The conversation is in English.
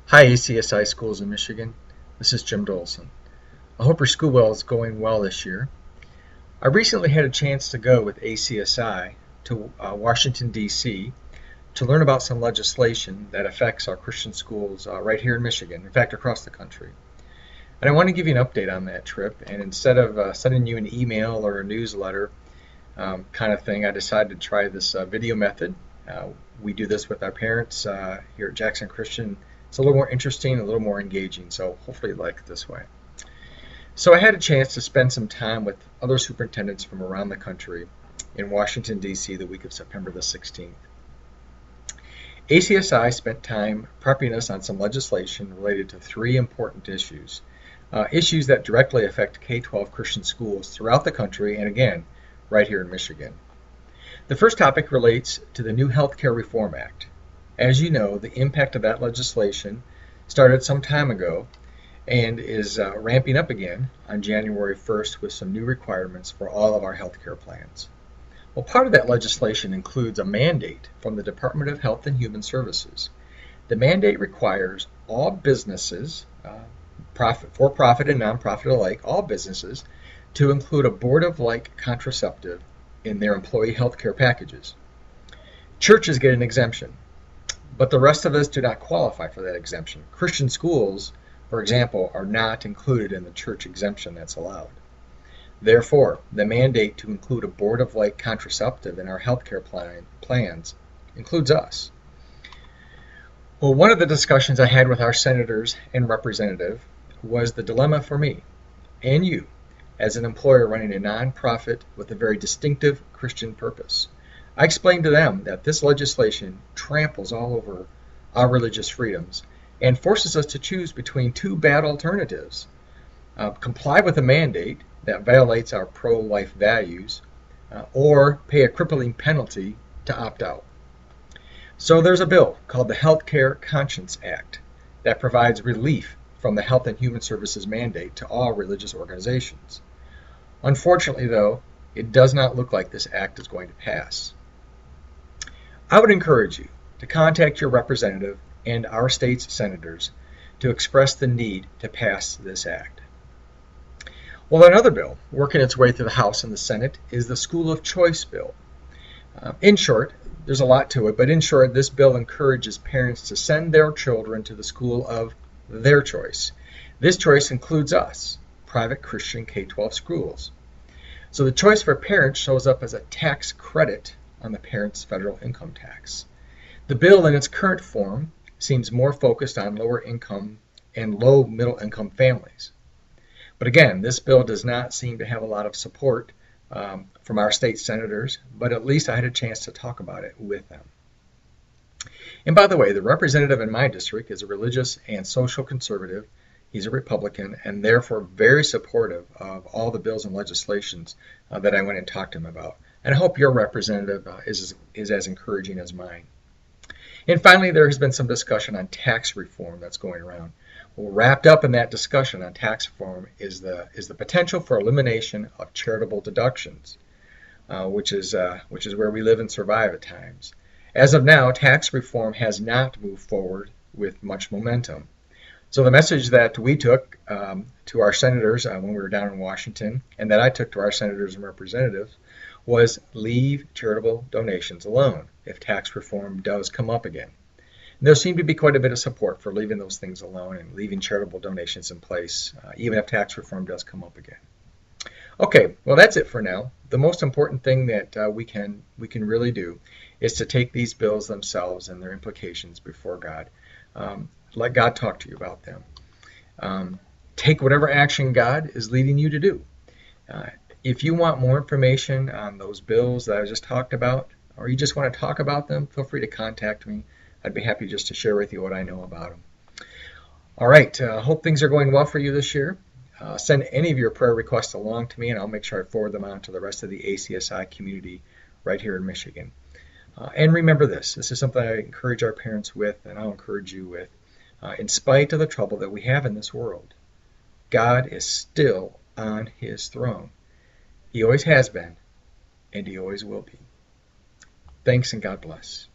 Hi, ACSI Schools in Michigan. This is Jim Dolson. I hope your school is going well this year. I recently had a chance to go with ACSI to Washington, D.C. to learn about some legislation that affects our Christian schools right here in Michigan, in fact, across the country. And I want to give you an update on that trip. And instead of sending you an email or a newsletter kind of thing, I decided to try this video method. We do this with our parents here at Jackson Christian. It's a little more interesting, a little more engaging, so hopefully you like it this way. So I had a chance to spend some time with other superintendents from around the country in Washington, D.C. the week of September the 16th. ACSI spent time prepping us on some legislation related to three important issues, issues that directly affect K-12 Christian schools throughout the country and again, right here in Michigan. The first topic relates to the new Healthcare Reform Act. As you know, the impact of that legislation started some time ago and is ramping up again on January 1st with some new requirements for all of our healthcare plans. Well, part of that legislation includes a mandate from the Department of Health and Human Services. The mandate requires all businesses, for-profit and nonprofit alike, all businesses, to include abortive-like contraceptive in their employee health care packages. Churches get an exemption, but the rest of us do not qualify for that exemption. Christian schools, for example, are not included in the church exemption that's allowed. Therefore, the mandate to include abortive-like contraceptive in our healthcare plans includes us. Well, one of the discussions I had with our senators and representative was the dilemma for me and you as an employer running a nonprofit with a very distinctive Christian purpose. I explained to them that this legislation tramples all over our religious freedoms and forces us to choose between two bad alternatives. Comply with a mandate that violates our pro-life values or pay a crippling penalty to opt out. So there's a bill called the Healthcare Conscience Act that provides relief from the Health and Human Services mandate to all religious organizations. Unfortunately, though, it does not look like this act is going to pass. I would encourage you to contact your representative and our state's senators to express the need to pass this act. Well, another bill working its way through the House and the Senate is the School of Choice bill. In short, there's a lot to it, but in short, this bill encourages parents to send their children to the school of their choice. This choice includes us, private Christian K-12 schools. So the choice for parents shows up as a tax credit on the parent's federal income tax. The bill in its current form seems more focused on lower income and low middle income families. But again, this bill does not seem to have a lot of support from our state senators, but at least I had a chance to talk about it with them. And by the way, the representative in my district is a religious and social conservative. He's a Republican and therefore very supportive of all the bills and legislations that I went and talked to him about. And I hope your representative is as encouraging as mine. And finally, there has been some discussion on tax reform that's going around. Well, wrapped up in that discussion on tax reform is the potential for elimination of charitable deductions, which is where we live and survive at times. As of now, tax reform has not moved forward with much momentum. So the message that we took to our senators when we were down in Washington, and that I took to our senators and representatives, was leave charitable donations alone if tax reform does come up again. And there seemed to be quite a bit of support for leaving those things alone and leaving charitable donations in place, even if tax reform does come up again. Okay, well that's it for now. The most important thing that we can really do is to take these bills themselves and their implications before God. Let God talk to you about them. Take whatever action God is leading you to do. If you want more information on those bills that I just talked about, or you just want to talk about them, feel free to contact me. I'd be happy just to share with you what I know about them. All right, hope things are going well for you this year. Send any of your prayer requests along to me, and I'll make sure I forward them on to the rest of the ACSI community right here in Michigan. And remember this is something I encourage our parents with, and I'll encourage you with. In spite of the trouble that we have in this world, God is still on his throne. He always has been, and he always will be. Thanks, and God bless.